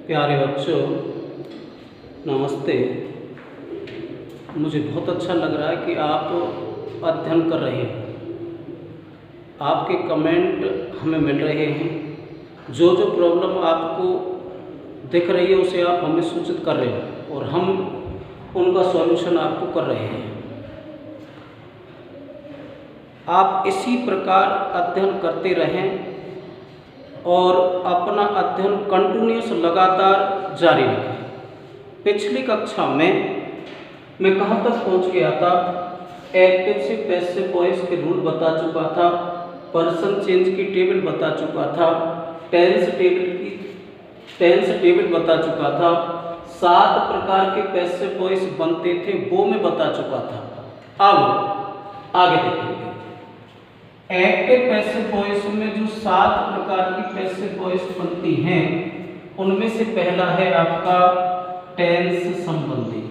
प्यारे बच्चों, नमस्ते। मुझे बहुत अच्छा लग रहा है कि आप अध्ययन कर रहे हैं। आपके कमेंट हमें मिल रहे हैं। जो जो प्रॉब्लम आपको दिख रही है उसे आप हमें सूचित कर रहे हो और हम उनका सॉल्यूशन आपको कर रहे हैं। आप इसी प्रकार अध्ययन करते रहें और अपना अध्ययन कंटिन्यूस लगातार जारी रखें। पिछली कक्षा में मैं कहाँ तक पहुँच गया था? एक्टिव से पैसिव वॉइस के रूल बता चुका था, पर्सन चेंज की टेबल बता चुका था, टेंस टेबल बता चुका था, 7 प्रकार के पैसिव वॉइस बनते थे वो मैं बता चुका था। अब आगे देखेंगे। एक्टिव पैसिव वॉइस में जो 7 प्रकार की पैसिव वॉइस बनती हैं उनमें से पहला है आपका टेंस संबंधी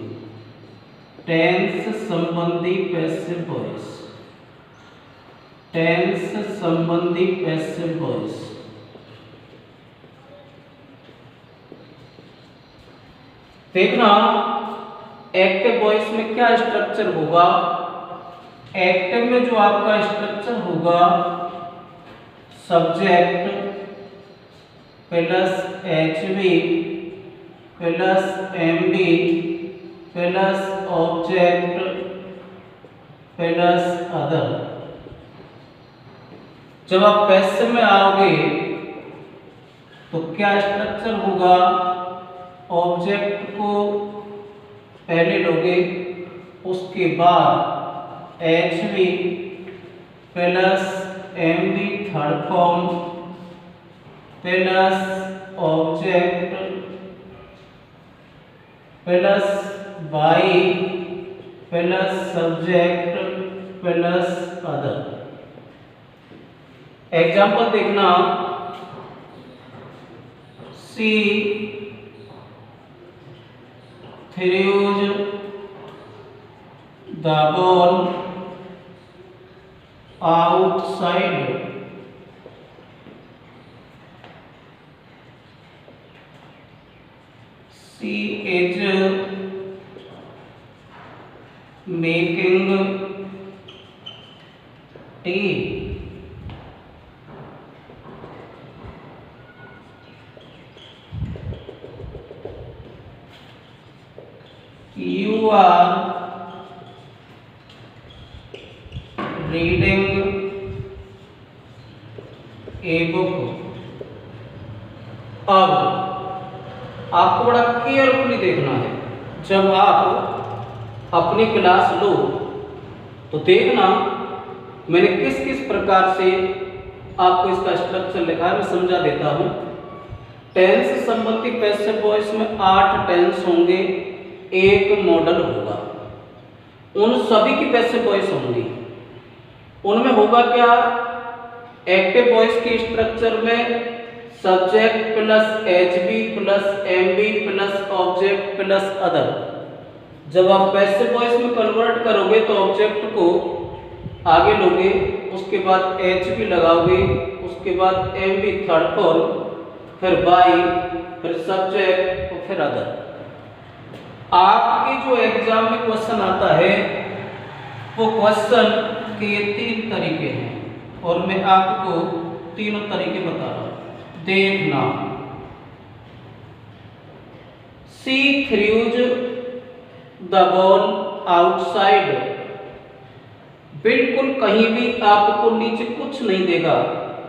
पैसिव वॉइस। टेंस संबंधी पैसिव वॉइस। देखना एक्टिव वॉइस में क्या स्ट्रक्चर होगा। एक्टिव में जो आपका स्ट्रक्चर होगा, subject plus HV plus MD plus object plus other. जब आप पैसिव में आओगे तो क्या स्ट्रक्चर होगा? ऑब्जेक्ट को पहले लोगे, उसके बाद HV plus MD third form plus object plus by plus subject plus other. Example देखना, see threw the ball outside. She is making tea. You are reading a book. अब आपको बड़ा केयरफुली देखना है। जब आप अपनी क्लास लो तो देखना मैंने किस किस प्रकार से आपको इसका स्ट्रक्चर लिखा है, मैं समझा देता हूँ। टेंस संबंधी पैसिव वॉइस में 8 टेंस होंगे, एक मॉडल होगा। उन सभी की पैसिव वॉइस होंगी। उनमें होगा क्या? एक्टिव वॉइस के स्ट्रक्चर में subject plus HB plus MB plus object plus other. जब आप पैसिव वॉइस में कन्वर्ट करोगे तो ऑब्जेक्ट को आगे लोगे, उसके बाद एचबी लगाओगे, उसके बाद एमबी थर्ड फॉर्म, फिर बाई, फिर सब्जेक्ट और फिर अदर। आपके जो एग्जाम में क्वेश्चन आता है वो क्वेश्चन के 3 तरीके हैं और मैं आपको तीनों तरीके बता रहा हूं। देखना, सी थ्रूज द बॉल आउटसाइड। बिल्कुल कहीं भी आपको नीचे कुछ नहीं देगा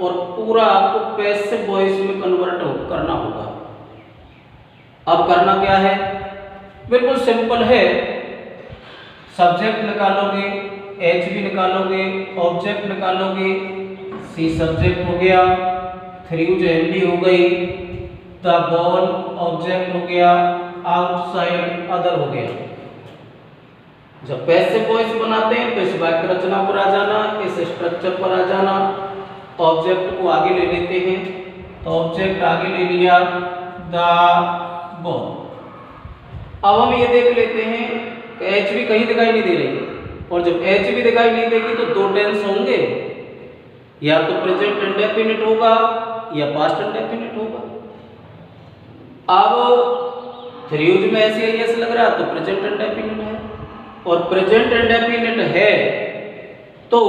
और पूरा आपको पैसिव वॉइस में कन्वर्ट करना होगा। अब करना क्या है? बिल्कुल सिंपल है। सब्जेक्ट निकालोगे, एचबी निकालोगे, ऑब्जेक्ट निकालोगे। सी सब्जेक्ट हो गया, थ्रूज एमडी हो गई, द बॉल ऑब्जेक्ट हो गया, आउटसाइड अदर हो गया। जब पैसिव वॉइस बनाते हैं तो इस वाक्य रचना पर आ जाना, इस स्ट्रक्चर पर आ जाना। ऑब्जेक्ट को आगे ले लेते हैं तो ऑब्जेक्ट आगे ले लिया, द बॉल। अब हम ये देख लेते हैं कि एच भी कहीं दिखाई नहीं दे रही, और जब एच भी दिखाई नहीं देगी तो 2 टेंस होंगे, या तो प्रेजेंट इंडेफिनिट होगा या पास्ट इंडेफिनिट होगा। अब थ्री यूज में ऐसे ही ऐसे लग रहा है तो प्रेजेंट इंडेफिनिट है, और प्रेजेंट इंडेफिनिट है तो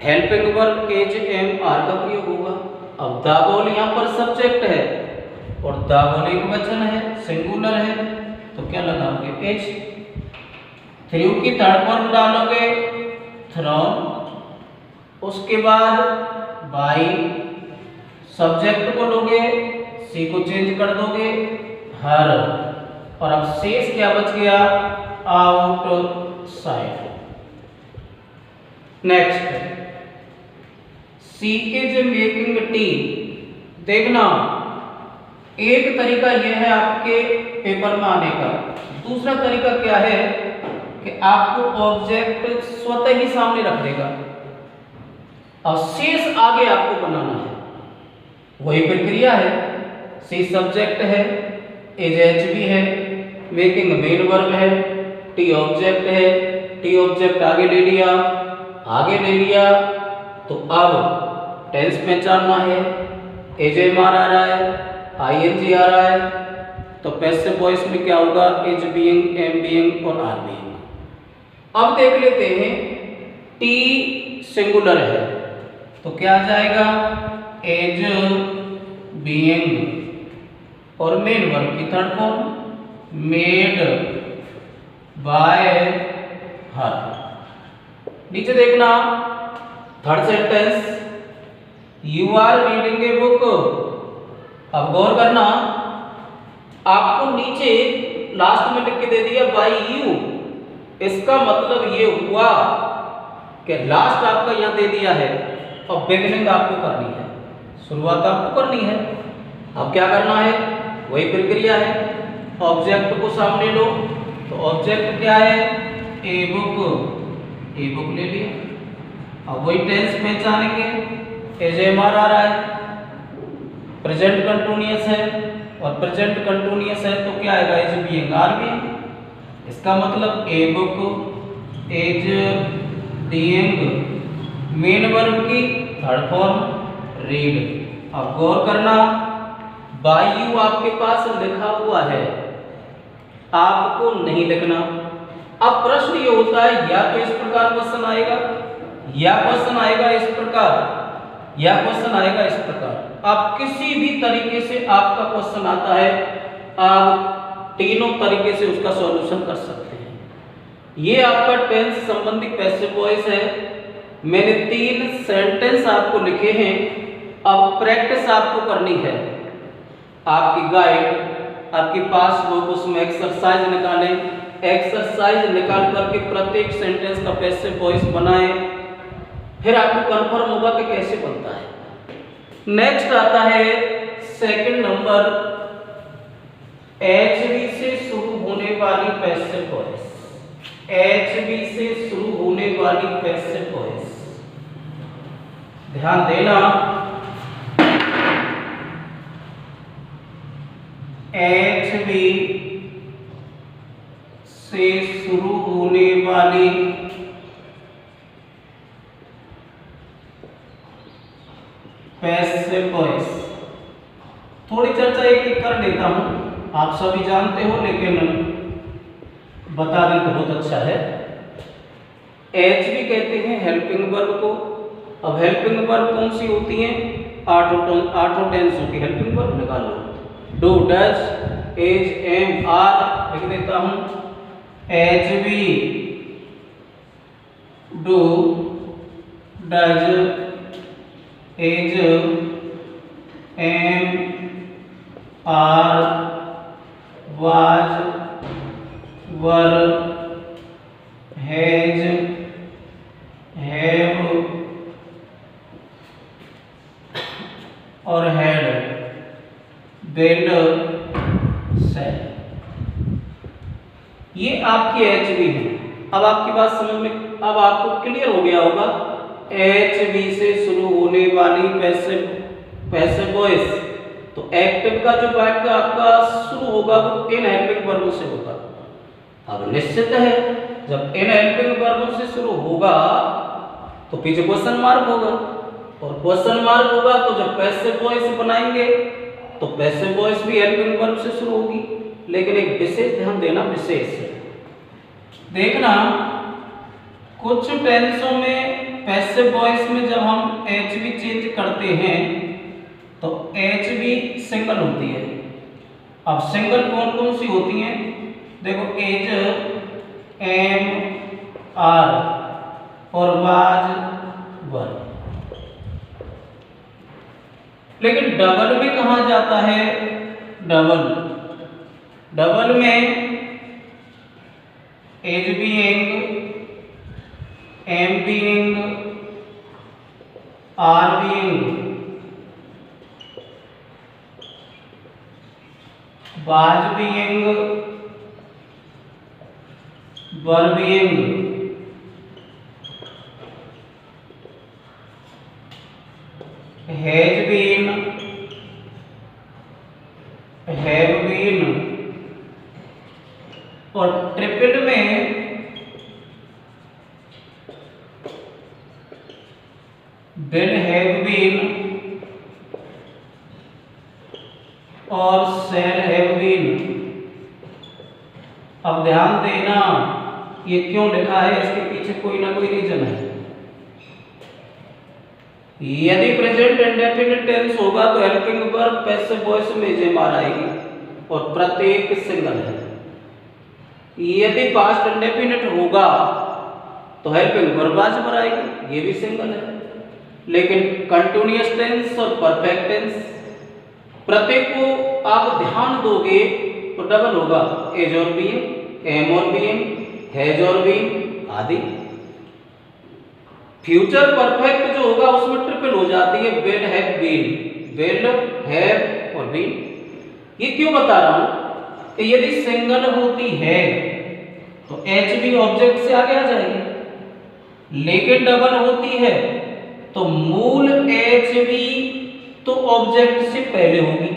helping verb is am are का प्रयोग होगा। अब द बॉल यहाँ पर सब्जेक्ट है और द बॉल एक वचन है, सिंगुलर है, तो क्या लगाओगे एच। थ्रू की थर्ड फॉर्म डालोगे थ्रोन, उसके बाद बाई, सब्जेक्ट को लोगे, सी को चेंज कर दोगे हर, और अब शेष क्या बच गया outside. Next, she is making tea. देखना एक तरीका यह है आपके पेपर में आने का, दूसरा तरीका क्या है कि आपको ऑब्जेक्ट स्वतः ही सामने रख देगा और शेष आगे आपको बनाना है, वही प्रक्रिया है। सी सब्जेक्ट है, इज एच भी है, मेकिंग मेन वर्ब है, टी ऑब्जेक्ट है, टी ऑब्जेक्ट आगे ले लिया, आगे ले लिया, तो अब टेंस पहचानना है। एज एम आर आ रहा है, आई एन जी आ रहा है, तो पैसिव वॉइस में क्या होगा इज बीइंग, एम बीइंग और आर बीइंग। अब देख लेते हैं टी सिंगुलर है तो क्या आ जाएगा एज बीइंग, और मेन वर्ब की third form made by her. नीचे देखना third sentence, you are reading a book. अब गौर करना, आपको नीचे लास्ट में लिख के दे दिया बाय यू, इसका मतलब ये हुआ कि लास्ट आपका यहां दे दिया है और बिगिनिंग आपको करनी है, शुरुआत आपको करनी है। अब क्या करना है, वही प्रक्रिया है, ऑब्जेक्ट को सामने लो, तो ऑब्जेक्ट क्या है ए बुक, ए बुक ले लिया। अब वही टेंस पहचानेंगे, एज एम आर आ रहा है, प्रेजेंट कंटिन्यूअस है, और प्रेजेंट कंटिन्यूअस है तो क्या आएगा एज बीइंग आर बीइंग। इसका मतलब a book is being main verb की थर्ड फॉर्म रीड। अब गौर करना, बाय यू आपके पास लिखा हुआ है, आपको नहीं लिखना। अब प्रश्न ये होता है या तो इस प्रकार क्वेश्चन आएगा, या क्वेश्चन आएगा इस प्रकार, या क्वेश्चन आएगा इस प्रकार। आप किसी भी तरीके से आपका क्वेश्चन आता है, आप तीनों तरीके से उसका सॉल्यूशन कर सकते हैं। ये आपका टेंस संबंधी पैसिव वॉइस है। मैंने 3 सेंटेंस आपको लिखे हैं, अब प्रैक्टिस आपको करनी है। आपकी गाइड, आपकी पासबुक, उसमें एक्सरसाइज निकालें, एक्सरसाइज निकाल करके प्रत्येक सेंटेंस का पैसिव वॉइस बनाएं, फिर आपको कंफर्म होगा कि कैसे बनता है। नेक्स्ट आता है सेकंड नंबर, एचवी से शुरू होने वाली पैसिव वॉइस। एचवी से शुरू होने वाली पैसिव वॉइस, ध्यान देना, एचवी से शुरू होने वाली पैसिव वॉइस। थोड़ी चर्चा एक कर लेता हूं, आप सभी जानते हो लेकिन बता दें तो बहुत अच्छा है। एच भी कहते हैं हेल्पिंग वर्ब को। अब हेल्पिंग वर्ब कौन सी होती हैं, आठों टेंसों की हेल्पिंग वर्ब निकालो। Do, does, is, am, are लिख देता हूं। H B, do, does, is, am, are, was, were, has, have और हैड, बिल्ड, सेड। ये आपकी एच बी है। अब आपकी बात समझ में, अब आपको क्लियर हो गया होगा एच बी से शुरू होने वाली पैसिव वॉइस। तो एक्टिव का जो वाक्य आपका शुरू होगा वो इन हेल्पिंग वर्बों से होगा। अब निश्चित है जब इन हेल्पिंग वर्बों से शुरू होगा तो पीछे क्वेश्चन मार्क होगा, और क्वेश्चन मार्क होगा तो जब पैसिव वॉइस बनाएंगे तो पैसिव वॉइस भी हेल्पिंग वर्ब से शुरू होगी, लेकिन एक विशेष ध्यान देना, विशेष देखना, कुछ टेंसों में पैसिव वॉइस में जब हम एच भी चेंज करते हैं तो एच भी सिंगल होती है। अब सिंगल कौन कौन सी होती हैं, देखो एज, एम, आर और वाज, वर। लेकिन डबल में कहा जाता है, डबल में is being, am being, are being, was being, were being, has been, have been, और ट्रिपल में विल हैव बीन और शैल हैव बीन। अब ध्यान देना, ये क्यों लिखा है, इसके पीछे कोई ना कोई रीजन है। यदि प्रेजेंट इंडेफिनिट टेंस होगा तो हेल्पिंग वर्ब पैसिव वॉइस में जेमार आएगी और प्रत्येक सिंगल है। यदि पास्ट इंडेफिनिट होगा तो हेल्पिंग वर्ब बाजबर आएगी, ये भी सिंगल है। लेकिन कंटिन्यूअस टेंस और परफेक्ट टेंस प्रत्येक को आप ध्यान दोगे तो डबल होगा, एज और बीइंग, एम और बीइंग, हैज और बीइंग आदि। फ्यूचर परफेक्ट जो होगा उसमें ट्रिपल हो जाती है, will have been, will have और बीन। ये क्यों बता रहा हूं कि यदि सिंगल होती है तो एच भी ऑब्जेक्ट से आगे आ जाएगी, लेकिन डबल होती है तो मूल एच भी तो ऑब्जेक्ट से पहले होगी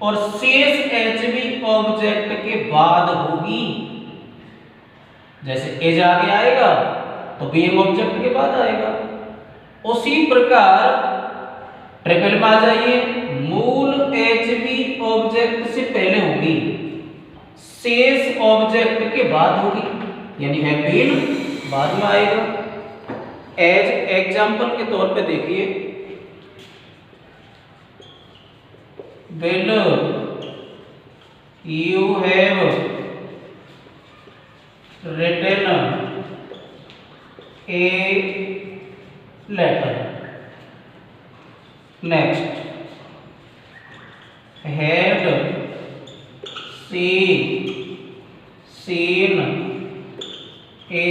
और शेष एच भी ऑब्जेक्ट के बाद होगी। जैसे एज आगे आएगा तो बीइंग ऑब्जेक्ट के बाद आएगा। उसी प्रकार ट्रिपल में आ जाइए, मूल एच भी ऑब्जेक्ट से पहले होगी, शेष ऑब्जेक्ट के बाद होगी, यानी हैव बीन बाद में आएगा। एज एग्जाम्पल के तौर पे देखिए, will you have written a letter. Next, had she seen a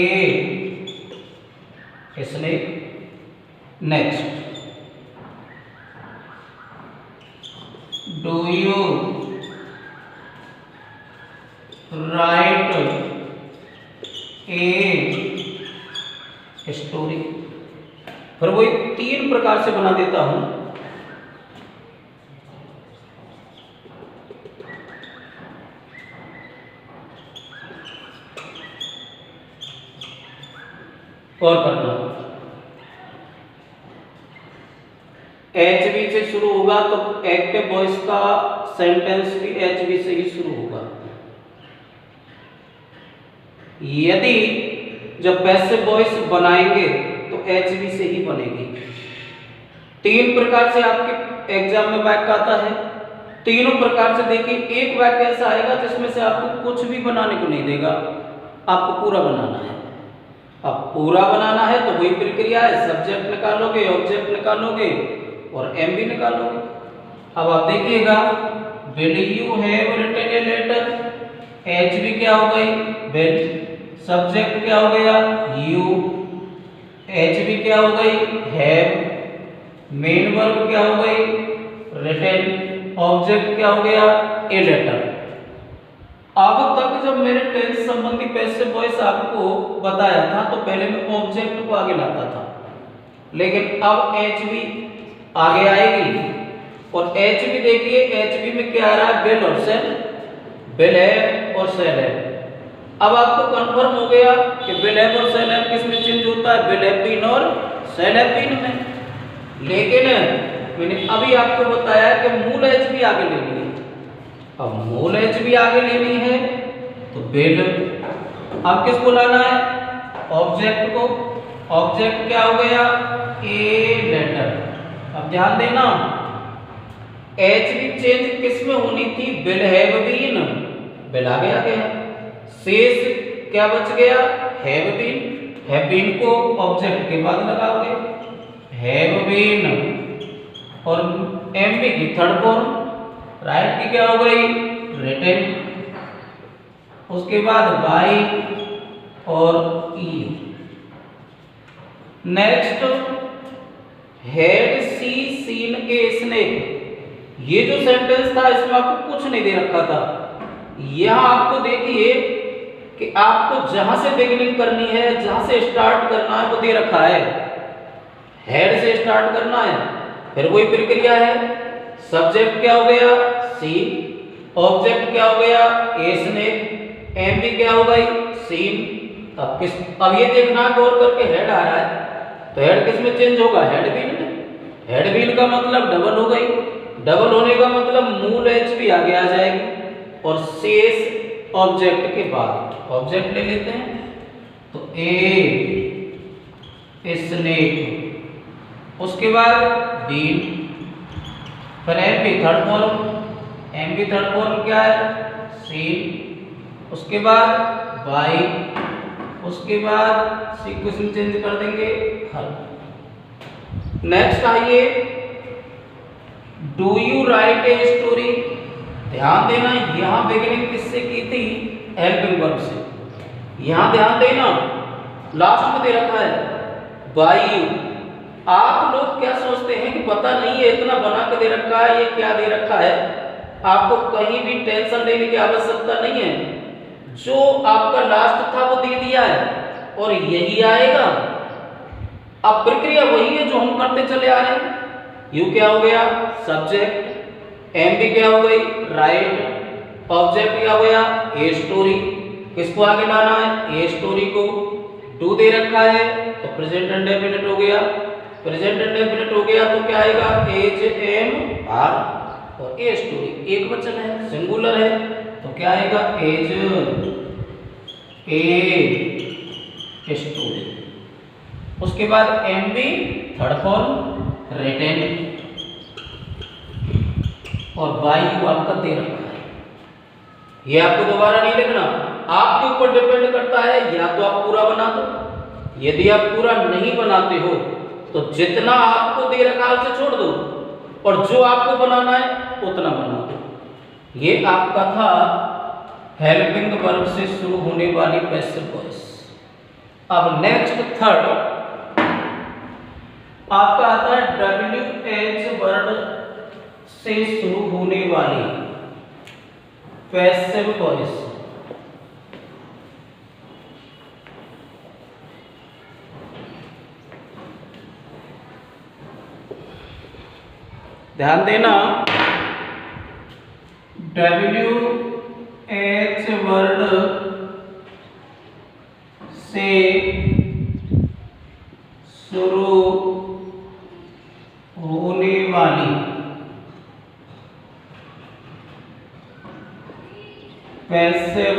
snake. Next, do you write a story. फिर वो 3 प्रकार से बना देता हूं। और करना, एचवी से शुरू होगा तो एक्टिव वॉइस का सेंटेंस भी एचवी से ही शुरू होगा। यदि जब पैसिव वॉइस बनाएंगे तो एचवी से ही बनेगी। 3 प्रकार से आपके एग्जाम में वाक्य आता है। तीनों प्रकार से देखिए, एक वाक्य ऐसा आएगा जिसमें से आपको कुछ भी बनाने को नहीं देगा, आपको पूरा बनाना है। अब पूरा बनाना है तो वही प्रक्रिया है, सब्जेक्ट निकालोगे, ऑब्जेक्ट निकालोगे और एम भी निकालोगे। अब आप देखिएगा, will you have written a letter, H भी क्या हो गई, विल, सब्जेक्ट क्या हो गया, यू, एच भी क्या हो गई, हैव, मेन वर्ब क्या हो गई, रिटन, ऑब्जेक्ट क्या हो गया, ए लेटर। अब तक जब मैंने टेंस संबंधी पैसिव वॉइस आपको बताया था तो पहले मैं ऑब्जेक्ट को आगे लाता था, लेकिन अब एच भी आगे आएगी। और एच भी देखिए, एच भी में क्या आ रहा है, विल और सेल, विल है और सेल है। अब आपको कंफर्म हो गया कि विल है और सेल है किस में चेंज होता है, विल हैव बीन और सेल हैव बीन में। लेकिन मैंने अभी आपको बताया कि मूल एच भी आगे लेनी है। अब मोल एच भी आगे लेनी है तो बिल। अब किसको लाना है? ऑब्जेक्ट को। ऑब्जेक्ट क्या हो गया? A letter. अब ध्यान देना, एच भी चेंज किस में होनी थी? Will have been. विल आगे आ गया, शेष क्या बच गया? Have been. हैव बीन को ऑब्जेक्ट के बाद लगाओगे, हैव बीन। और एमपी की थर्ड फॉर्म, राइट की क्या हो गई? रिटन। उसके बाद बाई और ई। Next, had she seen a snake. ये जो सेंटेंस था इसमें आपको कुछ नहीं दे रखा था। यहां आपको देखिए कि आपको जहां से बिगिनिंग करनी है, जहां से स्टार्ट करना है वो दे रखा है। हेड से स्टार्ट करना है, फिर वही प्रक्रिया है। सब्जेक्ट क्या हो गया? सी। ऑब्जेक्ट क्या हो गया? A snake. एम भी क्या हो गई? सीन। अब ये देखना गौर करके, हेड आ रहा है तो हेड किस में चेंज होगा? हेड बीन में। हेड बीन का मतलब डबल हो गई। डबल होने का मतलब मूल एच भी आगे आ जाएगी और शेष ऑब्जेक्ट के बाद। ऑब्जेक्ट ले लेते हैं तो ए स्नेक, उसके बाद बीन, फिर एम भी थर्ड फॉर्म। एम भी थर्ड फॉर्म क्या है? सीन। उसके बाद बाई, उसके बाद सीक्वेंस चेंज कर देंगे हल। नेक्स्ट आइए, do you write a story. ध्यान देना, यहां बिगिनिंग किससे की थी? हेल्पिंग वर्ब से। यहां ध्यान देना, लास्ट में दे रखा है बाय यू। आप लोग क्या सोचते हैं कि पता नहीं है, इतना बना के दे रखा है, ये क्या दे रखा है। आपको कहीं भी टेंशन लेने की आवश्यकता नहीं है। जो आपका लास्ट था वो दे दिया है और यही आएगा। अब प्रक्रिया वही है जो हम करते चले आ रहे हैं। यू क्या हो गया? सब्जेक्ट। एम भी क्या हो गई? राइट। ऑब्जेक्ट क्या हो गया? A story. किसको आगे लाना है? ए स्टोरी को। डू दे रखा है तो प्रेजेंट इंडेफिनिट हो गया। प्रेजेंट इंडेफिनिट हो गया तो क्या आएगा? Is am are. और ए स्टोरी एक वचन है, सिंगुलर है तो क्या आएगा? Is a story. उसके बाद M B third form, written, और बाई यू आपका दे रखा है। ये आपको दोबारा नहीं लिखना, आपके ऊपर डिपेंड करता है। या तो आप पूरा बना दो, यदि आप पूरा नहीं बनाते हो तो जितना आपको दे रखा है उसे छोड़ दो और जो आपको बनाना है उतना बना दो। ये आपका था हेल्पिंग वर्ब से शुरू होने वाली पैसिव वॉइस। अब नेक्स्ट थर्ड आपका आता है WH वर्ड से शुरू होने वाली पैसिव वॉइस। ध्यान देना, WH वर्ड से शुरू होने वाली पैसिव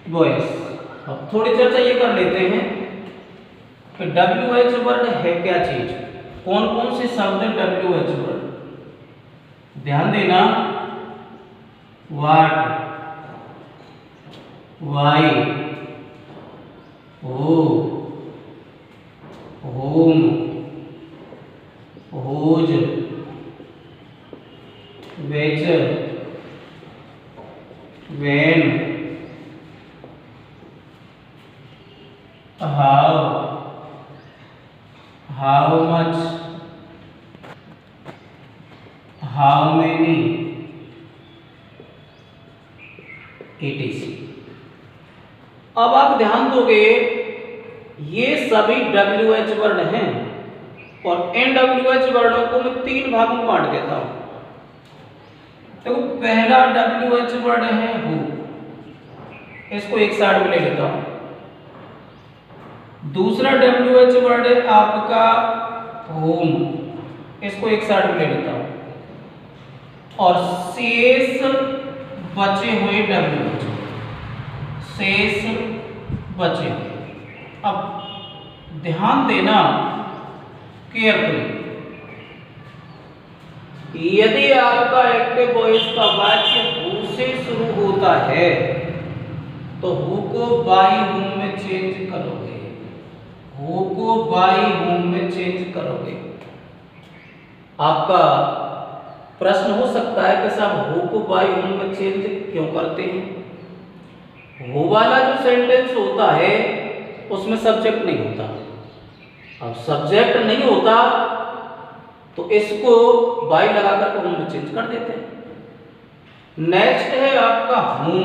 वॉइस। अब थोड़ी चर्चा ये कर लेते हैं कि WH वर्ड है क्या चीज, कौन कौन से शब्द WH वर्ड। ध्यान देना, what, why, who, whom, whose, which, when, how much, how many, etc। अब आप ध्यान दोगे ये सभी WH वर्ड हैं और इन WH वर्डों को मैं तीन भागों में बांट देता हूं। तो पहला WH वर्ड है हु, इसको एक साइड में ले लेता हूं। दूसरा WH वर्ड है आपका whom, इसको एक साइड में ले लेता हूं। और शेष बचे हुए WH, शेष बचे हुए। अब ध्यान देना केयरफुली, यदि आपका एक्टिव वॉइस का वाक्य हु से शुरू होता है तो हु को बाई हुम में चेंज करोगे, हु को बाई हुम में चेंज करोगे। आपका प्रश्न हो सकता है कि साहब हु को बाई हुम में चेंज क्यों करते हैं? हु वाला जो सेंटेंस होता है उसमें सब्जेक्ट नहीं होता। अब सब्जेक्ट नहीं होता तो इसको बाई लगाकर हुम में चेंज कर देते हैं। नेक्स्ट है आपका हुम।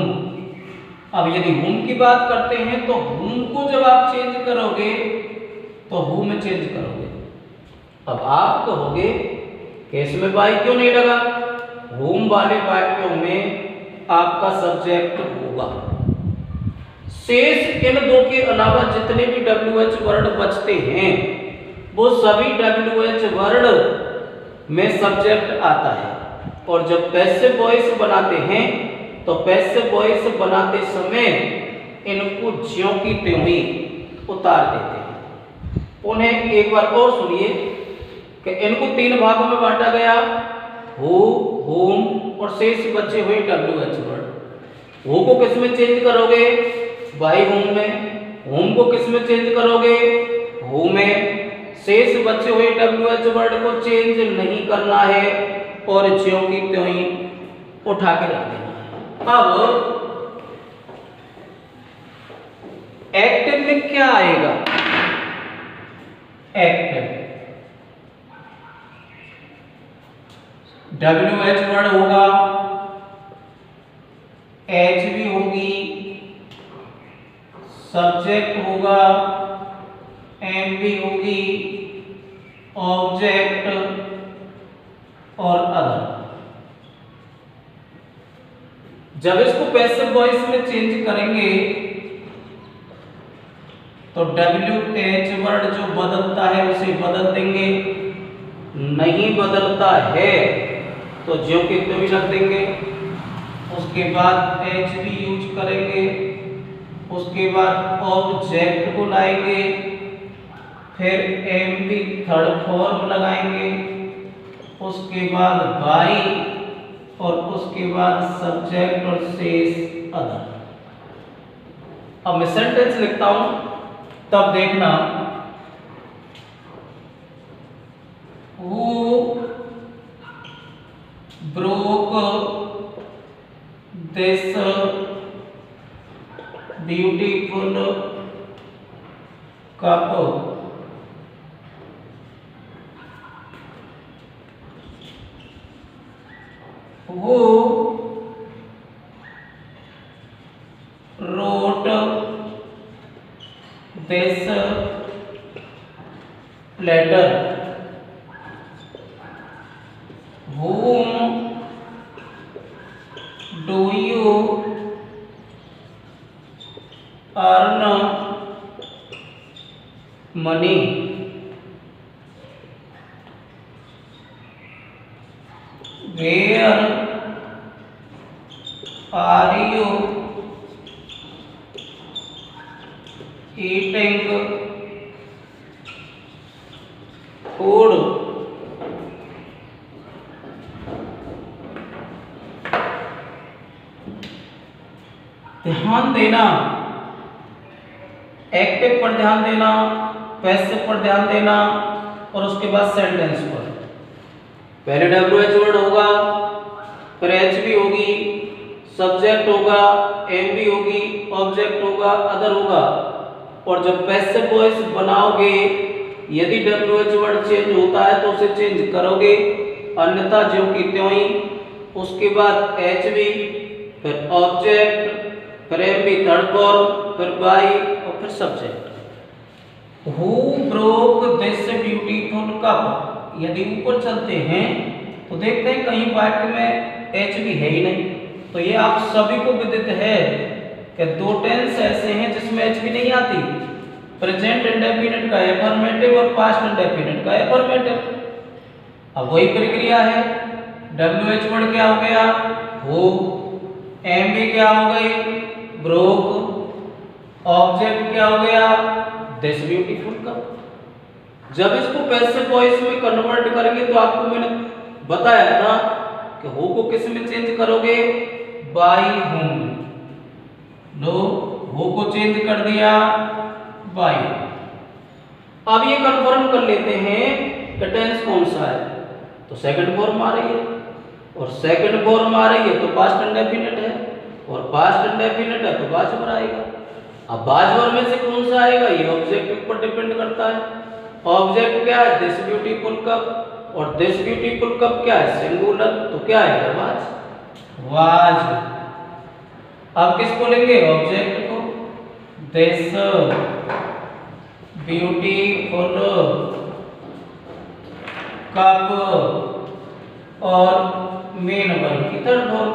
अब यदि हुम की बात करते हैं तो हुम को जब आप चेंज करोगे तो हु में चेंज करोगे। अब आप कहोगे कि इसमें बाई क्यों नहीं लगा? हुम वाले वाक्यों में आपका सब्जेक्ट होगा। शेष इन दो के अलावा जितने भी WH वर्ड बचते हैं वो सभी WH वर्ड में सब्जेक्ट आता है। और जब पैसिव वॉइस बनाते हैं तो पैसिव वॉइस बनाते समय इनको ज्यों की त्यों ही उतार देते हैं। उन्हें एक बार और सुनिए कि इनको 3 भागों में बांटा गया, हु, हुम और शेष बचे हुए WH वर्ड। हु को किस में चेंज करोगे? बाई हुम में। हुम को किस में चेंज करोगे? हु में। शेष बचे हुए WH वर्ड को चेंज नहीं करना है और ज्यों की त्यों ही उठा के रख देना है। अब एक्टिव में क्या आएगा? एक्टिव WH वर्ड होगा, H भी होगी, सब्जेक्ट होगा, M भी होगी, ऑब्जेक्ट और अदर। जब इसको पैसिव वॉइस में चेंज करेंगे तो WH वर्ड जो बदलता है उसे बदल देंगे, नहीं बदलता है तो ज्यों के त्यों ही रख देंगे। उसके बाद H भी यूज करेंगे, उसके बाद ऑब्जेक्ट को लाएंगे, फिर M भी थर्ड फॉर्म लगाएंगे, उसके बाद बाई और उसके बाद सब्जेक्ट और शेष अदर। अब मैं सेंटेंस लिखता हूं तब देखना। Who broke this beautiful cup? Who wrote this letter? Whom do you earn money? Where are you eating food? ध्यान देना, एक्टिव पर ध्यान देना, पैसिव पर ध्यान देना और उसके बाद सेंटेंस पर। पहले WH वर्ड होगा, फिर H भी होगी, सब्जेक्ट होगा, M भी होगी, ऑब्जेक्ट होगा, अदर होगा। और जब पैसिव वॉइस बनाओगे यदि WH वर्ड चेंज होता है तो उसे चेंज करोगे, अन्यथा ज्यों की त्यों ही। उसके बाद H भी, फिर ऑब्जेक्ट, फिर M भी थर्ड फॉर्म, फिर बाई और फिर subject. Who broke this beautiful cup? यदि ऊपर चलते हैं तो देखते हैं कहीं वाक्य में H भी है ही नहीं। तो ये आप सभी को विदित है कि 2 टेंस ऐसे हैं जिसमें H भी नहीं आती, प्रेजेंट इंडेफिनिट का अफर्मेटिव और पास्ट इंडेफिनिट का अफर्मेटिव। अब वही प्रक्रिया है, WH वर्ड क्या हो गया, हु। MB क्या हो गई, ब्रोक। ऑब्जेक्ट क्या हो गया, दिस ब्यूटीफुल कप। जब इसको पैसिव वॉइस में कन्वर्ट करेंगे तो आपको मैंने बताया था कि हु को किस में चेंज करोगे, by whom. Low who co change कर दिया बाय। अब ये कंफर्म कर लेते हैं कि टेंस कौन सा है, तो सेकंड फॉर्म आ रही है, और सेकंड फॉर्म आ रही है तो पास्ट इंडेफिनिट है, और पास्ट इंडेफिनिट है तो बाजवर आएगा। अब बाजवर में से कौन सा आएगा, ये ऑब्जेक्ट पर डिपेंड करता है। ऑब्जेक्ट क्या है, दिस ब्यूटीफुल कप, और दिस ब्यूटीफुल कप क्या है, सिंगुलर, तो क्या आएगा, वाज, वाज। अब किसको लेंगे, ऑब्जेक्ट को, दिस ब्यूटीफुल कप, और मेन वर्ब की थर्ड फॉर्म,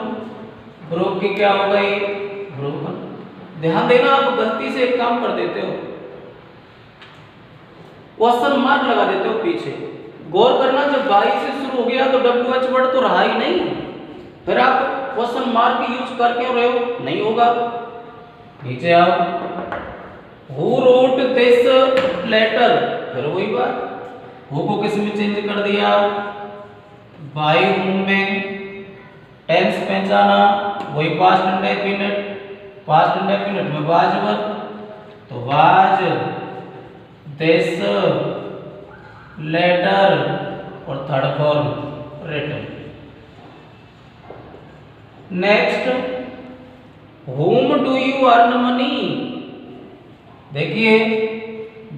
ब्रोक की क्या हो गई, ब्रोकन। ध्यान देना, आप गलती से एक काम कर देते हो, क्वेश्चन मार्क लगा देते हो पीछे। गौर करना, जब बाई से शुरू हो गया तो WH वर्ड तो रहा ही नहीं, फिर आप क्वेश्चन मार्क यूज कर क्यों रहे हो, नहीं होगा। नीचे आओ, हु रोट दिस लेटर, फिर वही बात, हु को किस में चेंज कर दिया, बाय हुम में। टेंस पहचाना, वही पास्ट इंडेफिनिट, पास्ट इंडेफिनिट में वाजवर, तो वाज दिस लेटर, और third form written. Next, whom do you earn money, देखिए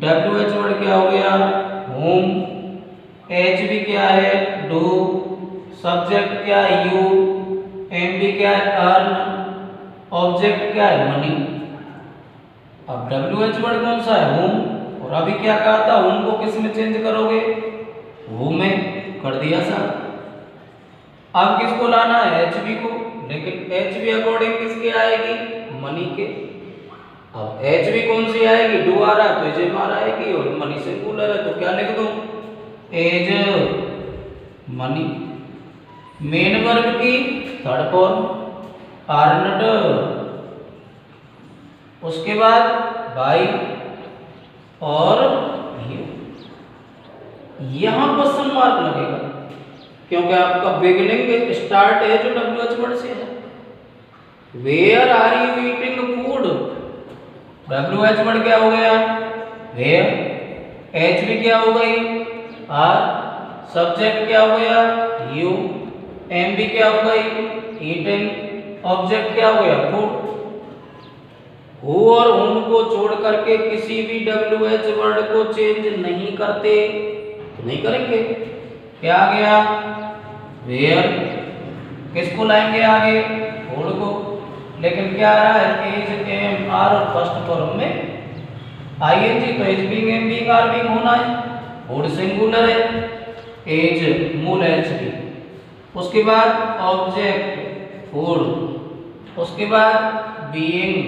WH वर्ड क्या हो गया, whom। HB क्या है, do। सब्जेक्ट क्या है, you। MB क्या है, earn। ऑब्जेक्ट क्या है, मनी। अब WH वर्ड कौन सा है, whom, और अभी क्या कहा था, whom को किस में चेंज करोगे, who में, कर दिया सर। अब किसको लाना है, HB को, लेकिन HB अकॉर्डिंग किसके आएगी, मनी के। अब HB कौन सी आएगी, डू आ रहा है तो एज मार आएगी, और मनी सिंगुलर है तो क्या लिख दो, एज मनी। मेन वर्ब की थर्ड फॉर्म अर्नड, उसके बाद बाय, और यहां क्वेश्चन मार्क लगेगा क्योंकि आपका बिगिनिंग स्टार्ट है जो WH वर्ड से है। Where are you eating food, WH word क्या हो गया, वेयर। HB क्या हो गई, आर। सब्जेक्ट क्या हो गया, यू। MB क्या हो गई, ईटिंग। ऑब्जेक्ट क्या हो गया, फूड। हु और हुम को छोड़ करके किसी भी WH वर्ड को चेंज नहीं करते, तो नहीं करेंगे। क्या आ गया, वेयर। किसको लाएंगे आगे, फूड को, लेकिन क्या आ रहा है, एज, एम, आर, और फर्स्ट फॉर्म में ING, तो is being, am being, are being होना है। फूड सिंगुलर है, एज मूल HB। उसके बाद ऑब्जेक्ट फूड, उसके बाद बीइंग,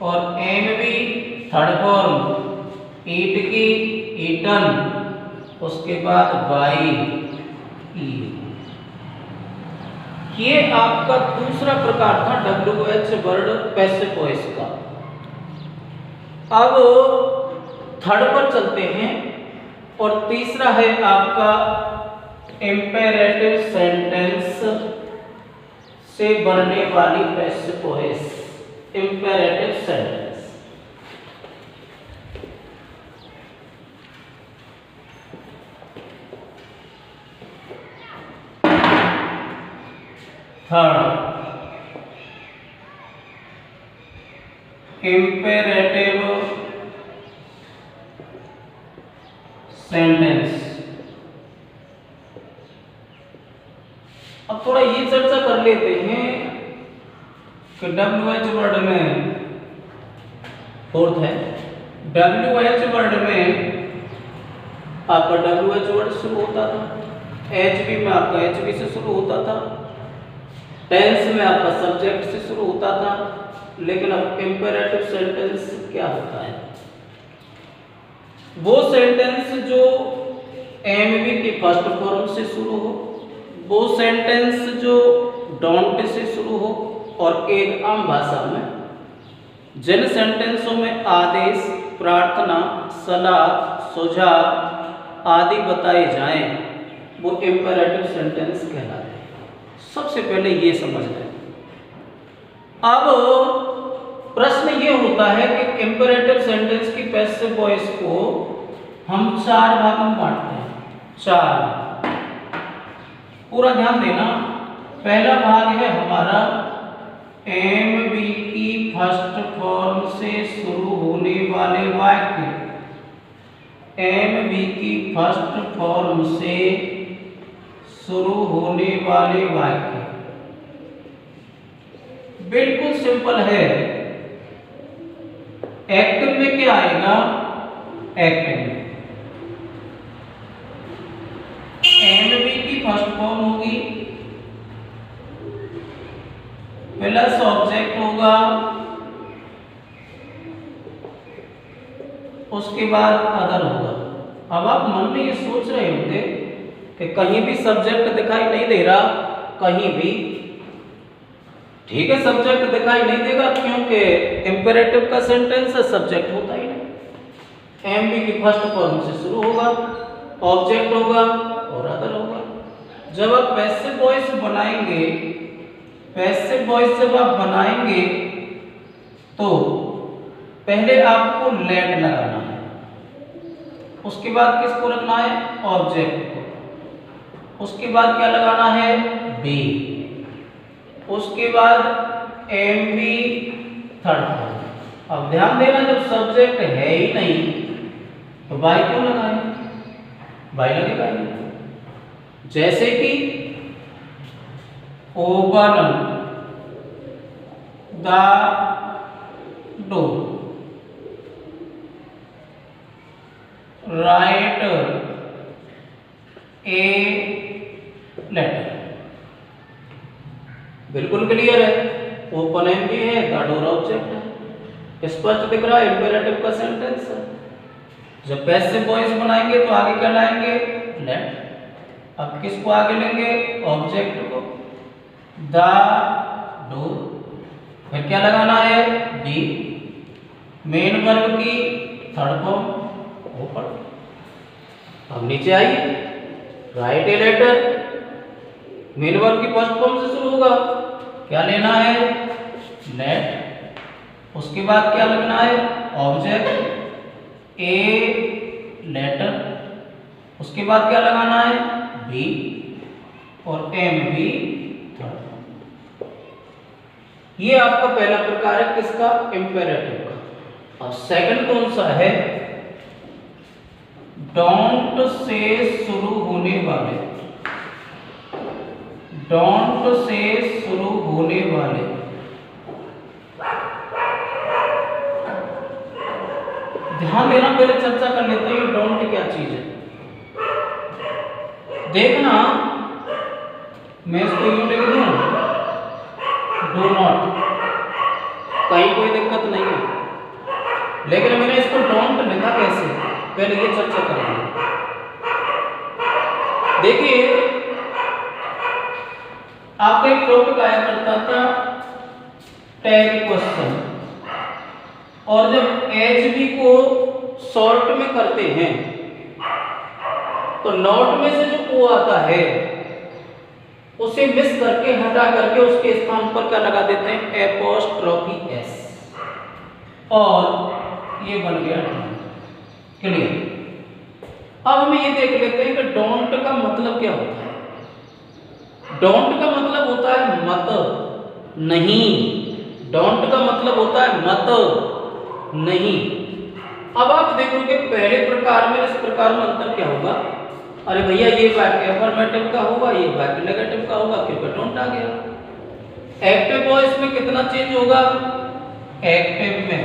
और MB थर्ड फॉर्म ईट की, ईटन, उसके बाद बाई, ये आपका दूसरा प्रकार था WH वर्ड पैसिव वॉइस का। अब थर्ड पर चलते हैं, और तीसरा है आपका इंपेरेटिव सेंटेंस से बनने वाली passive voice, imperative sentence. Third, imperative sentence. अब थोड़ा ये चर्चा कर लेते हैं कि WH वर्ड में, फोर्थ है, WH वर्ड में आपका WH वर्ड शुरू होता था, HB में आपका HB से शुरू होता था, टेंस में आपका सब्जेक्ट से शुरू होता था। लेकिन अब इंपेरेटिव सेंटेंस क्या होता है, वो सेंटेंस जो MB की फर्स्ट फॉर्म से शुरू हो, वो सेंटेंस जो डोंट से शुरू हो और एक आम भाषा में जिन सेंटेंसों में आदेश, प्रार्थना, सलाह, सुझाव आदि बताए जाएं वो इंपेरेटिव सेंटेंस कहलाते हैं। सबसे पहले ये समझ लें। अब प्रश्न ये होता है कि इंपेरेटिव सेंटेंस की पैसिव वॉइस को हम 4 भाग में बांटते हैं। 4 पूरा ध्यान देना। पहला भाग है हमारा एम बी की फर्स्ट फॉर्म से शुरू होने वाले वाक्य। एम बी की फर्स्ट फॉर्म से शुरू होने वाले वाक्य बिल्कुल सिंपल है। एक्टिव में क्या आएगा? एक्टिव में एम बी की फर्स्ट फॉर्म होगी, प्लस ऑब्जेक्ट होगा, उसके बाद अदर होगा। अब आप मन में ये सोच रहे होंगे कि कहीं भी सब्जेक्ट दिखाई नहीं दे रहा, कहीं भी। ठीक है, सब्जेक्ट दिखाई नहीं देगा क्योंकि इंपेरेटिव का सेंटेंस है, सब्जेक्ट होता ही नहीं। एम बी की फर्स्ट फॉर्म से शुरू होगा, ऑब्जेक्ट होगा और अदर होगा। जब आप पैसिव वॉइस बनाएंगे, पैसिव वॉइस जब आप बनाएंगे तो पहले आपको लेट लगाना है, उसके बाद किसको रखना है? ऑब्जेक्ट को। उसके बाद क्या लगाना है? बी। उसके बाद एम बी थर्ड फॉर्म। अब ध्यान देना, जब सब्जेक्ट है ही नहीं तो बाई क्यों लगाए? बाई लगेगा ही नहीं। जैसे कि open the door, write a letter. बिल्कुल क्लियर है। ओपन एम भी है, द डोर ऑब्जेक्ट है, स्पष्ट दिख रहा है, इंपेरेटिव का सेंटेंस है। जब पैसिव वॉइस बनाएंगे तो आगे क्या लाएंगे? लेट। अब किसको आगे लेंगे? ऑब्जेक्ट को। द डोर, फिर क्या लगाना है? बी। मेन वर्ब की थर्ड फॉर्म ओपन। अब नीचे आइए, write a letter, main verb की फर्स्ट फॉर्म से शुरू होगा, क्या लेना है? लेट। उसके बाद क्या लगना है? Object a letter. उसके बाद क्या लगाना है? बी और एम बी थर्ड। ये आपका पहला प्रकार है किसका? इंपेरेटिव का। और सेकंड कौन सा है? डोंट से शुरू होने वाले, डोंट से शुरू होने वाले। ध्यान देना, पहले चर्चा कर लेते हैं डोंट क्या चीज है। देखना, मैं इसको यूं लिख दूं, डू नॉट, कहीं कोई दिक्कत नहीं है, लेकिन मैंने इसको डोंट लिखा कैसे, पहले ये चर्चा करेंगे। देखिए, आपका एक टॉपिक आया करता था टैग क्वेश्चन, और जब एचबी को शॉर्ट में करते हैं तो नॉट में से जो ओ आता है उसे मिस करके, हटा करके उसके स्थान पर क्या लगा देते हैं? एपोस्ट्रोफी एस, और ये बन गया क्लियर। अब हम ये देख लेते हैं कि डोंट का मतलब क्या होता है। डोंट का मतलब होता है मत नहीं। डोंट का मतलब होता है मत नहीं। अब आप देखोगे पहले प्रकार में इस प्रकार में अंतर क्या होगा? अरे भैया, ये वाक्य अफर्मेटिव का होगा, ये वाक्य नेगेटिव का होगा, क्योंकि डोंट आ गया। एक्टिव वॉइस में कितना चेंज होगा? एक्टिव में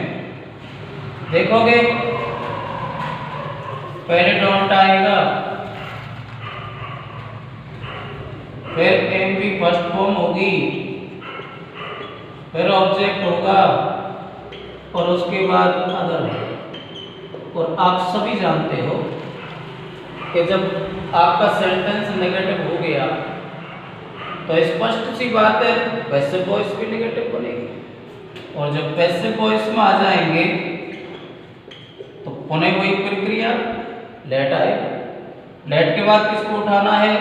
देखोगे पहले डोंट आएगा, फिर एम बी फर्स्ट फॉर्म होगी, फिर ऑब्जेक्ट होगा और उसके बाद अदर होगा। और आप सभी जानते हो कि जब आपका सेंटेंस नेगेटिव हो गया तो स्पष्ट सी बात है पैसिव वॉइस भी नेगेटिव बनेगी। और जब पैसिव वॉइस में आ जाएंगे तो पुनः वही प्रक्रिया, लेट आएगा। लेट के बाद किसको उठाना है?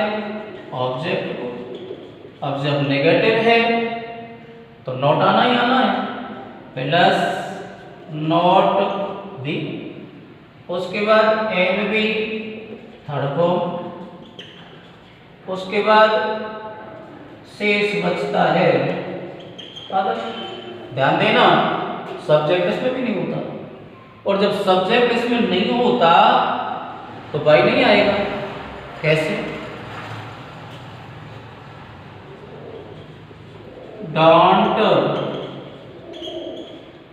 ऑब्जेक्ट को। अब जब नेगेटिव है तो नॉट आना ही आना है, प्लस नॉट बी। उसके बाद एम बी थर्ड फॉर्म। उसके बाद शेष बचता है अदर। ध्यान देना सब्जेक्ट इसमें भी नहीं होता, और जब सब्जेक्ट इसमें नहीं होता तो बाई नहीं आएगा। कैसे? Don't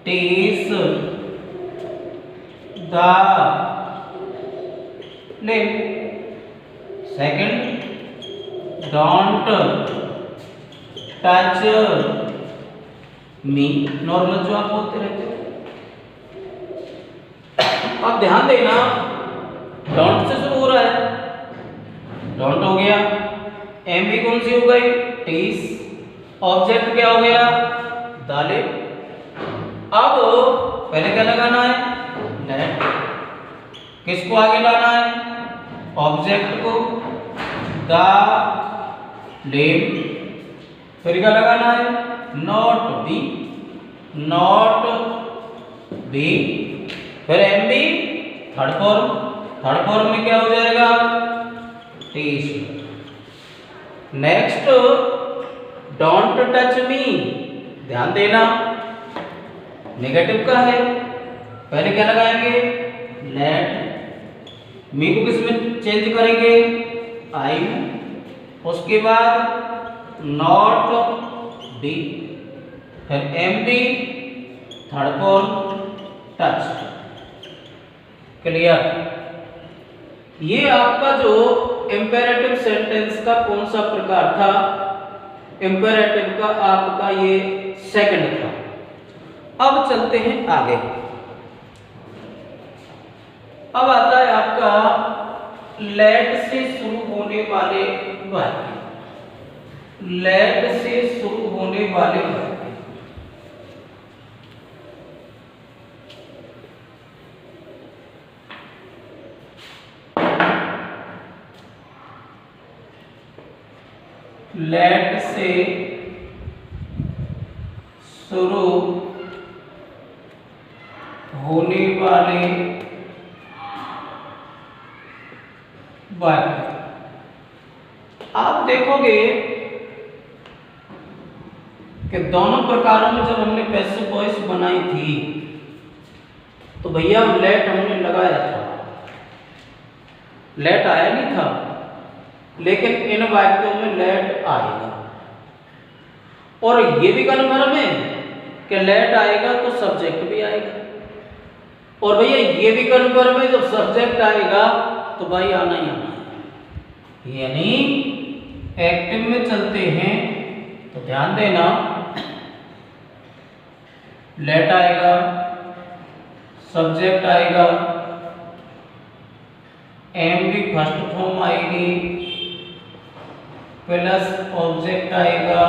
tease the name. Second, don't touch me. Normal जो आप बोलते रहते हो। अब ध्यान देना डोंट से शुरू हो रहा है, डोंट हो गया। एम भी कौन सी हो गई? टीज। ऑब्जेक्ट क्या हो गया? दाले। अब पहले क्या लगाना है? लेट। किसको आगे लाना है? ऑब्जेक्ट को, द लेम। फिर क्या लगाना है? Not be, not be. फिर M B third form. Third form में क्या हो जाएगा? टीज। Next, don't touch me. ध्यान देना नेगेटिव का है, पहले क्या लगाएंगे? लेट। मी को किस में चेंज करेंगे? आई में। उसके बाद नॉट बी, फिर M B third form, touch. Clear? ये आपका जो इंपेरेटिव सेंटेंस का कौन सा प्रकार था? इंपेरेटिव का आपका ये सेकंड था। अब चलते हैं आगे। अब आता है आपका लेट से शुरू होने वाले वाक्य। लेट से शुरू होने वाले वाक्य। लेट से शुरू होने वाले वाक्य। आप देखोगे कि दोनों प्रकारों में जब हमने पैसिव वॉइस बनाई थी तो भैया लेट हमने लगाया था, लेट आया नहीं था, लेकिन इन वाक्यों में लेट आएगा। और ये भी कन्फर्म है कि लेट आएगा तो सब्जेक्ट भी आएगा। और भैया ये भी कन्फर्म है जब सब्जेक्ट आएगा तो भाई आना ही आना है। यानी एक्टिव में चलते हैं तो ध्यान देना लेट आएगा, सब्जेक्ट आएगा, एम भी फर्स्ट फॉर्म आएगी, प्लस ऑब्जेक्ट आएगा,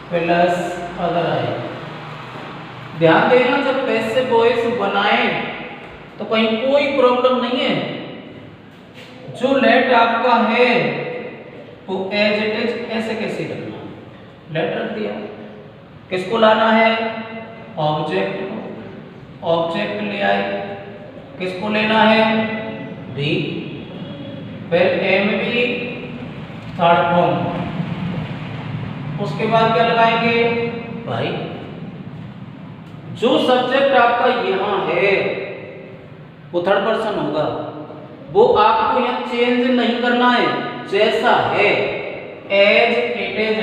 प्लस अदर आएगा। ध्यान देना जब पैसिव वॉइस बनाए तो कहीं कोई प्रॉब्लम नहीं है। जो लेट आपका है वो एज इट इज ऐसे कैसे रखना, लेट रख दिया। किसको लाना है? ऑब्जेक्ट को। ऑब्जेक्ट ले आए, किसको लेना है? बी। फिर एम बी थर्ड फॉर्म। उसके बाद क्या लगाएंगे? भाई। जो सब्जेक्ट आपका यहां है वो थर्ड पर्सन होगा, वो आपको यहां चेंज नहीं करना है, जैसा है एज इट इज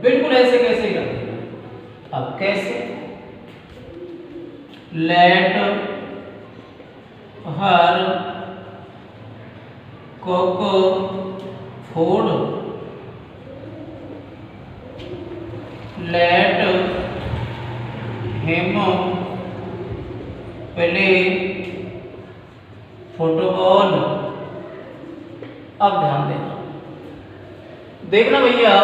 बिल्कुल ऐसे कैसे ही रख देना। अब कैसे? Let her cook food, let him play football. अब ध्यान देना देखना भैया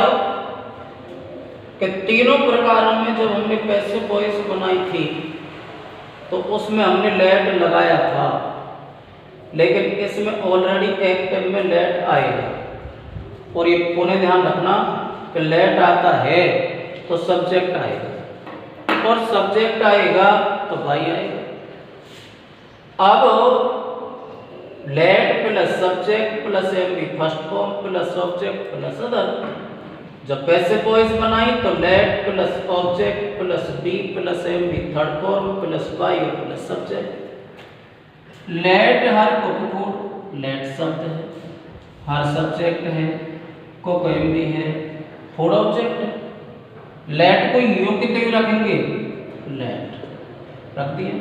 कि तीनों प्रकारों में जब हमने पैसिव वॉइस बनाई थी तो उसमें हमने लेट लगाया था, लेकिन इसमें ऑलरेडी एक्टिव में लेट आएगा। और ये पुनः ध्यान रखना कि लेट आता है तो सब्जेक्ट आएगा, और सब्जेक्ट आएगा तो भाई आएगा। अब let plus subject plus MV first form plus object plus other. जब पैसिव वॉइस बनाई तो let plus object plus be plus MV third form plus by plus subject. Let her cook let शब्द है, her subject है, cook MV है, food object है। Let को you कितने भी रखेंगे, लेट रख दिया।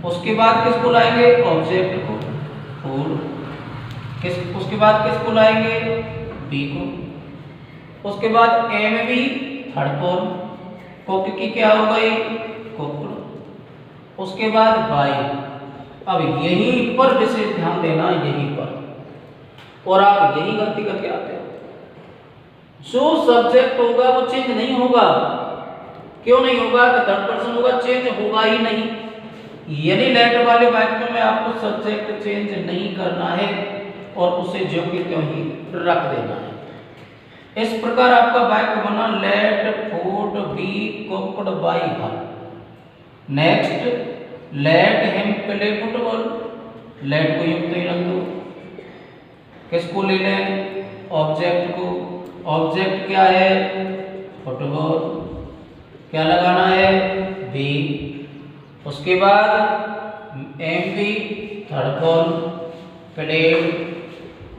उसके बाद किसको लाएंगे, ऑब्जेक्ट को, फूड। उसके बाद किसको लाएंगे, बी को। उसके बाद एम भी थर्ड फॉर्म, कुक की क्या हो गई, कुक। उसके बाद बाई। अब यहीं पर विशेष ध्यान देना, यहीं पर, और आप यही गलती करके आते हो। जो सब्जेक्ट होगा वो चेंज नहीं होगा। क्यों नहीं होगा, थर्ड पर्सन होगा, चेंज होगा ही नहीं। यानी लेट वाले वाक्य में आपको सब्जेक्ट चेंज नहीं करना है और उसे जो कि त्यों ही रख देना है। इस प्रकार आपका वाक्य बना, let food be cooked by her. Next, let him play football. Let को युक्त ही रख दो। किसको ले लें, ऑब्जेक्ट को। ऑब्जेक्ट क्या है, फुटबॉल। क्या लगाना है, बी। उसके बाद M B third form played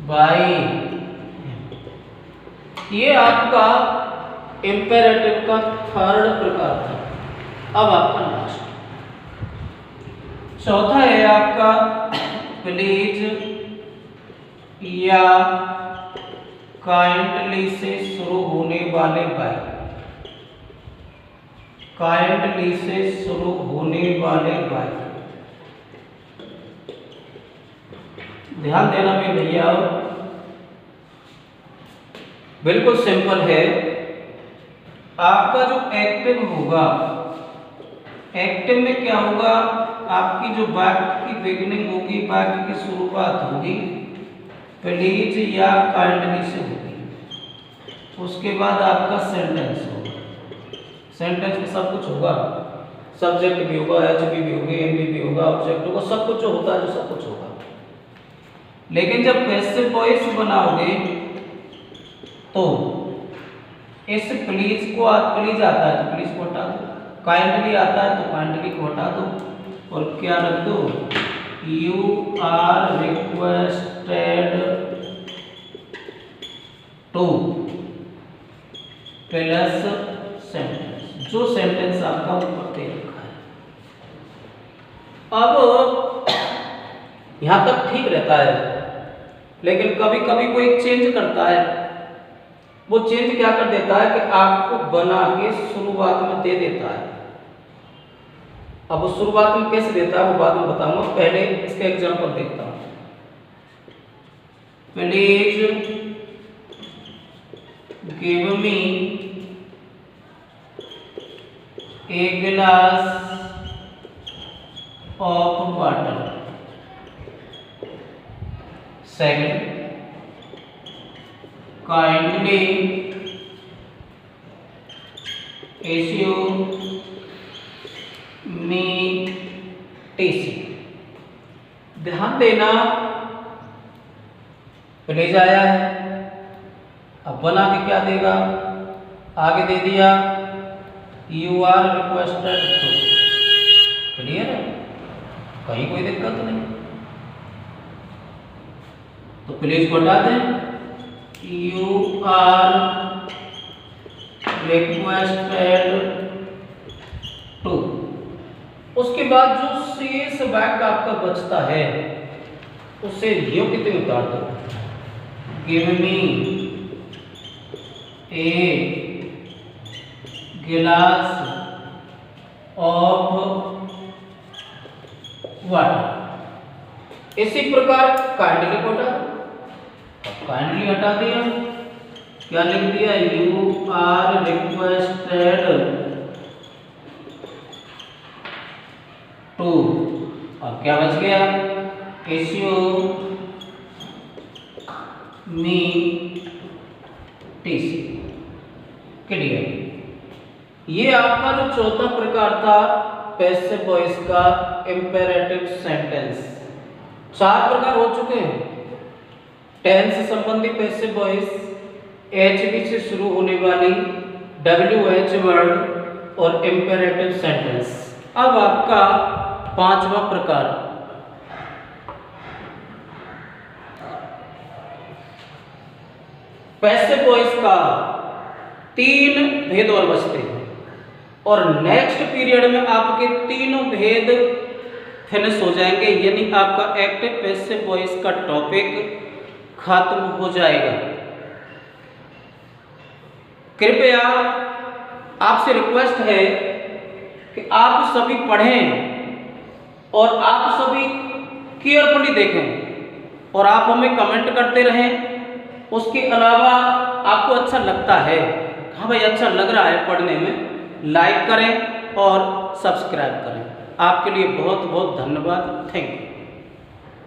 by. ये आपका इंपेरेटिव का थर्ड प्रकार था। अब आपका लास्ट चौथा है आपका प्लीज या काइंडली से शुरू होने वाले वाक्य। काइंडली से शुरू होने वाले वाक्य, ध्यान देना भी भैया, बिल्कुल सिंपल है। आपका जो एक्टिव होगा, एक्टिव में क्या होगा, आपकी जो वाक्य की बिगिनिंग होगी, वाक्य की शुरुआत होगी, प्लीज या काइंडली से होगी। उसके बाद आपका सेंटेंस होगा। सेंटेंस में सब कुछ होगा, सब्जेक्ट भी होगा, एच भी होगी, एम भी होगा, ऑब्जेक्ट होगा, सब कुछ जो होता है, जो सब कुछ होगा। लेकिन जब पैसिव वॉइस बनाओगे तो इस प्लीज को, प्लीज आता है तो प्लीज को हटा दो, काइंडली आता है तो काइंडली को हटा दो, और क्या रख दो, you are requested to plus sentence. जो सेंटेंस आपका ऊपर दे रखा है। अब यहां तक ठीक रहता है, लेकिन कभी कभी कोई चेंज करता है। वो चेंज क्या कर देता है कि आपको बना के शुरुआत में दे देता है। अब वो शुरुआत में कैसे देता है वो बाद में बताऊंगा, पहले इसका एग्जांपल देखता हूं। प्लीज गिव मी ए गिलास of water. Second, kindly issue me TC. ध्यान देना, प्लीज आया है, अब बना के क्या देगा, आगे दे दिया you are requested to. Clear है, कहीं कोई दिक्कत नहीं। तो प्लीज को हटा दें, यू आर रिक्वेस्टेड टू। उसके बाद जो शेष वाक्य आपका बचता है उसे यो कितने उतार दो, गिव मी ए गिलास ऑफ वाटर। इसी प्रकार काइंडली को हटा दो, काइंडली हटा दिया, क्या लिख दिया, यू आर रिक्वेस्टेड टू, और क्या बच गया, इश्यू मी टीसी। क्लियर। ये आपका जो चौथा प्रकार था पैसिव वॉइस का इंपेरेटिव सेंटेंस। 4 प्रकार हो चुके हैं। टेंस से संबंधी पैसिव वॉइस, एचबी से शुरू होने वाली WH वर्ड और इंपेरेटिव सेंटेंस। अब आपका 5वां प्रकार, पैसिव वॉइस का 3 भेद और बचते हैं और नेक्स्ट पीरियड में आपके तीनों भेद फिनिश हो जाएंगे, यानी आपका एक्टिव पैसिव वॉइस का टॉपिक खत्म हो जाएगा। कृपया आपसे रिक्वेस्ट है कि आप सभी पढ़ें और आप सभी केयरफुली देखें और आप हमें कमेंट करते रहें। उसके अलावा आपको अच्छा लगता है, हाँ भाई अच्छा लग रहा है पढ़ने में, लाइक करें और सब्सक्राइब करें। आपके लिए बहुत बहुत धन्यवाद। Thank you.